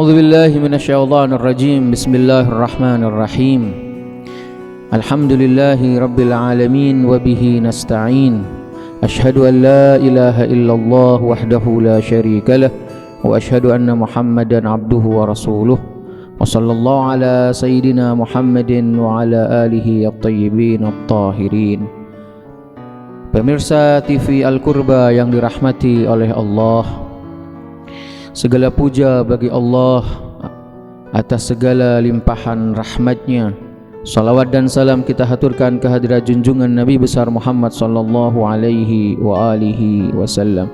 A'udzu billahi minasyaitonir rajim. Bismillahirrahmanirrahim. Alhamdulillahi rabbil alamin wa bihi nasta'in. Asyhadu an la ilaha illallah wahdahu la syarika lah wa asyhadu anna Muhammadan abduhu wa rasuluh. Wa sallallahu ala sayyidina Muhammadin wa ala alihi at-tayyibin at-tahirin. Pemirsa TV Al-Qurba yang dirahmati oleh Allah, segala puja bagi Allah atas segala limpahan rahmatnya. Salawat dan salam kita haturkan kehadirat junjungan Nabi besar Muhammad sallallahu alaihi wa alihi wasallam.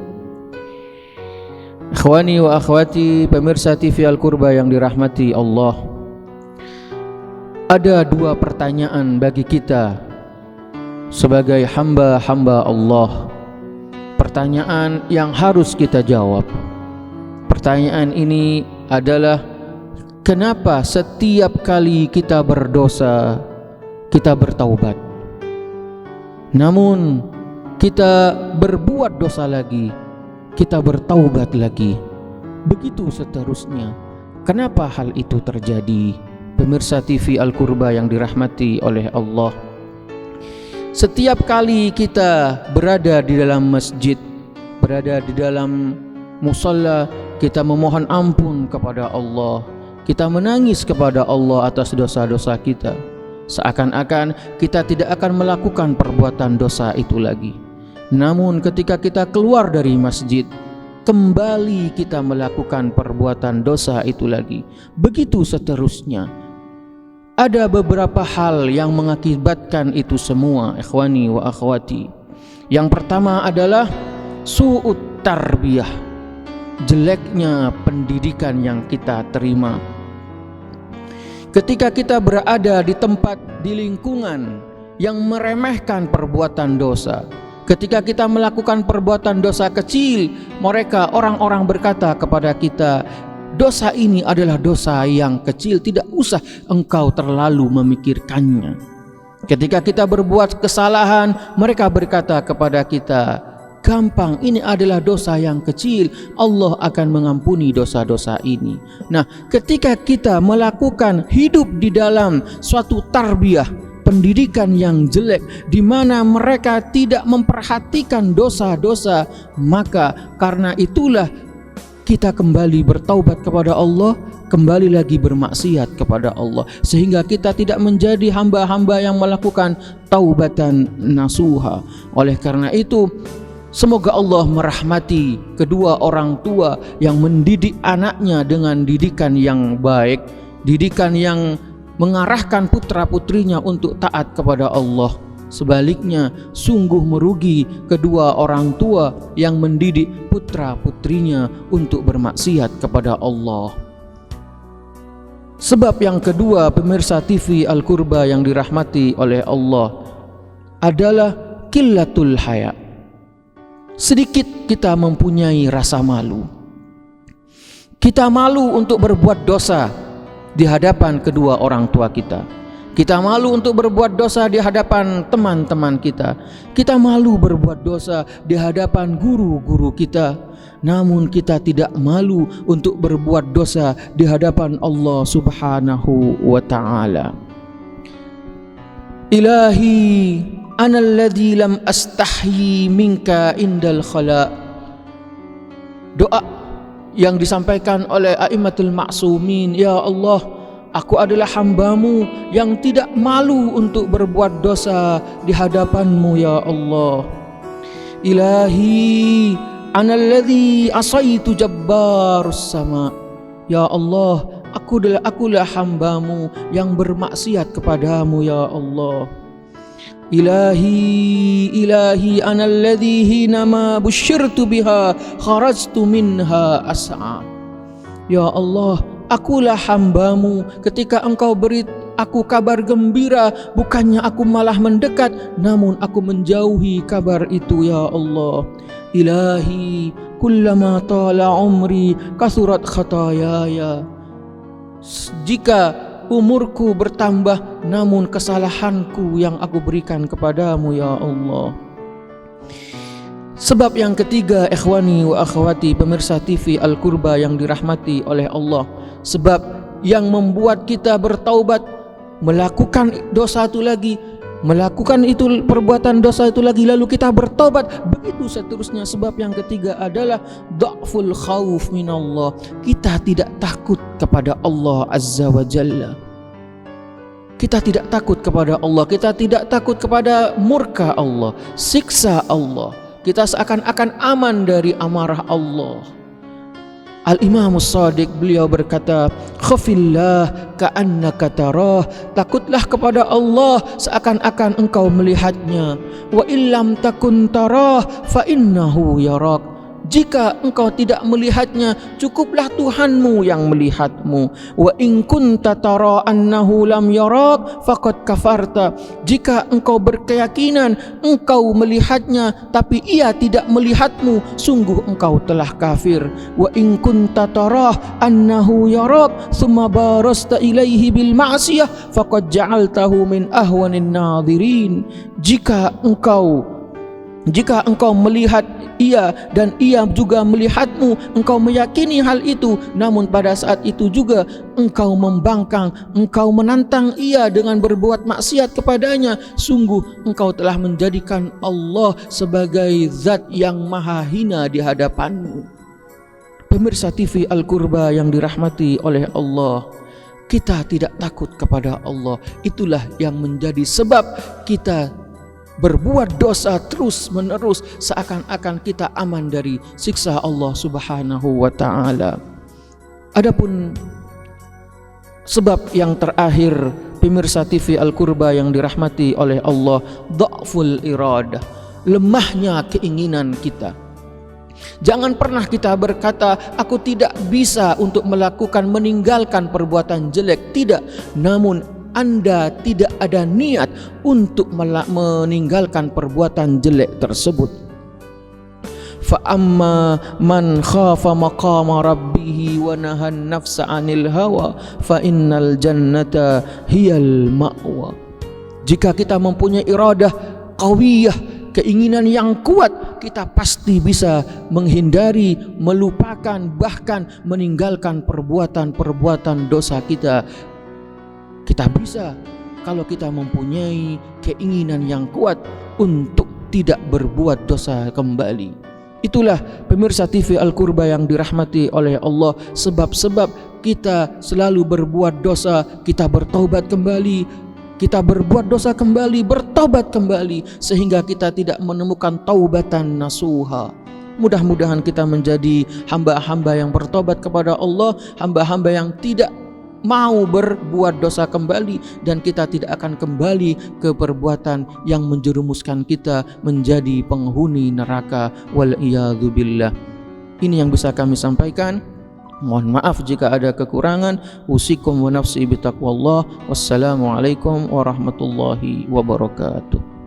Ikhwani wa akhwati pemirsa TV Al-Qurba yang dirahmati Allah, ada dua pertanyaan bagi kita sebagai hamba-hamba Allah. Pertanyaan yang harus kita jawab. Pertanyaan ini adalah, kenapa setiap kali kita berdosa kita bertaubat, namun kita berbuat dosa lagi kita bertaubat lagi, begitu seterusnya? Kenapa hal itu terjadi? Pemirsa TV Al-Qurba yang dirahmati oleh Allah, setiap kali kita berada di dalam masjid, berada di dalam musalla, kita memohon ampun kepada Allah, kita menangis kepada Allah atas dosa-dosa kita, seakan-akan kita tidak akan melakukan perbuatan dosa itu lagi. Namun ketika kita keluar dari masjid, kembali kita melakukan perbuatan dosa itu lagi, begitu seterusnya. Ada beberapa hal yang mengakibatkan itu semua, ikhwani wa akhwati. Yang pertama adalah su'ut tarbiyah, jeleknya pendidikan yang kita terima. Ketika kita berada di tempat, di lingkungan yang meremehkan perbuatan dosa, ketika kita melakukan perbuatan dosa kecil, mereka orang-orang berkata kepada kita, dosa ini adalah dosa yang kecil, tidak usah engkau terlalu memikirkannya. Ketika kita berbuat kesalahan, mereka berkata kepada kita, gampang, ini adalah dosa yang kecil, Allah akan mengampuni dosa-dosa ini. Nah, ketika kita melakukan hidup di dalam suatu tarbiyah, pendidikan yang jelek, di mana mereka tidak memperhatikan dosa-dosa, maka karena itulah kita kembali bertaubat kepada Allah, kembali lagi bermaksiat kepada Allah, sehingga kita tidak menjadi hamba-hamba yang melakukan taubatan nasuha. Oleh karena itu, semoga Allah merahmati kedua orang tua yang mendidik anaknya dengan didikan yang baik, didikan yang mengarahkan putra-putrinya untuk taat kepada Allah. Sebaliknya, sungguh merugi kedua orang tua yang mendidik putra-putrinya untuk bermaksiat kepada Allah. Sebab yang kedua, pemirsa TV Al-Qurba yang dirahmati oleh Allah, adalah qillatul haya. Sedikit kita mempunyai rasa malu. Kita malu untuk berbuat dosa di hadapan kedua orang tua kita. Kita malu untuk berbuat dosa di hadapan teman-teman kita. Kita malu berbuat dosa di hadapan guru-guru kita. Namun kita tidak malu untuk berbuat dosa di hadapan Allah Subhanahu wa ta'ala. Ilahi, ana alladzi lam astahyi minka indal khala. Doa yang disampaikan oleh a'immatul ma'sumin, ya Allah, aku adalah hambamu yang tidak malu untuk berbuat dosa di hadapanmu, ya Allah. Ilahi, ana alladzi asaitu jabbarus sama. Ya Allah, akulah hambamu yang bermaksiat kepadamu, ya Allah. Ilahi ana alladzi hina ma busyirtu biha kharajtu minha as'a. Ya Allah, akulah hambamu ketika engkau beri aku kabar gembira, bukannya aku malah mendekat, namun aku menjauhi kabar itu, ya Allah. Ilahi, kullama tala umri kasurat khatayaya. Jika umurku bertambah, namun kesalahanku yang aku berikan kepadamu, ya Allah. Sebab yang ketiga, ikhwani wa akhwati pemirsa TV Al-Qurba yang dirahmati oleh Allah, sebab yang membuat kita bertaubat, melakukan dosa itu lagi, melakukan itu perbuatan dosa itu lagi, lalu kita bertobat, begitu seterusnya. Sebab yang ketiga adalah dha'ful khauf minallah, kita tidak takut kepada Allah Azza wa Jalla. Kita tidak takut kepada Allah, kita tidak takut kepada murka Allah, siksa Allah. Kita seakan-akan aman dari amarah Allah. Al-Imam As-Sadiq beliau berkata, khafillah ka'annaka tarah, takutlah kepada Allah seakan-akan engkau melihatnya. Wa illam takun tarah fa innahu yarak, jika engkau tidak melihatnya, cukuplah Tuhanmu yang melihatmu. Wa in kunta tara annahu lam yarak faqad kafarta, jika engkau berkeyakinan engkau melihatnya tapi ia tidak melihatmu, sungguh engkau telah kafir. Wa in kunta tara annahu yarak thumma barasta ilaihi bil ma'siyah faqad ja'altahu min ahwanin nadhirin, jika engkau melihat ia dan ia juga melihatmu, engkau meyakini hal itu, namun pada saat itu juga engkau membangkang, engkau menantang ia dengan berbuat maksiat kepadanya, sungguh engkau telah menjadikan Allah sebagai zat yang maha hina di hadapanmu. Pemirsa TV Al-Qurba yang dirahmati oleh Allah, kita tidak takut kepada Allah, itulah yang menjadi sebab kita berbuat dosa terus menerus, seakan-akan kita aman dari siksa Allah Subhanahu wa ta'ala. Adapun sebab yang terakhir, pemirsa TV Al-Qurba yang dirahmati oleh Allah, dha'ful iradah, lemahnya keinginan kita. Jangan pernah kita berkata, aku tidak bisa untuk meninggalkan perbuatan jelek, tidak. Namun Anda tidak ada niat untuk meninggalkan perbuatan jelek tersebut. Fa amma man khafa maqama rabbih wa nahan nafsa 'anil hawa fa innal jannata hiyal ma'wa. Jika kita mempunyai iradah qawiyah, keinginan yang kuat, kita pasti bisa menghindari, melupakan, bahkan meninggalkan perbuatan-perbuatan dosa kita. Kita bisa kalau kita mempunyai keinginan yang kuat untuk tidak berbuat dosa kembali. Itulah pemirsa TV Al-Qurba yang dirahmati oleh Allah, sebab-sebab kita selalu berbuat dosa, kita bertaubat kembali, kita berbuat dosa kembali, bertobat kembali, sehingga kita tidak menemukan taubatan nasuha. Mudah-mudahan kita menjadi hamba-hamba yang bertobat kepada Allah, hamba-hamba yang tidak mau berbuat dosa kembali, dan kita tidak akan kembali ke perbuatan yang menjerumuskan kita menjadi penghuni neraka, wal iyadzu billah. Ini yang bisa kami sampaikan. Mohon maaf jika ada kekurangan. Usikum wa nafsi bitaqwallah. Wassalamualaikum warahmatullahi wabarakatuh.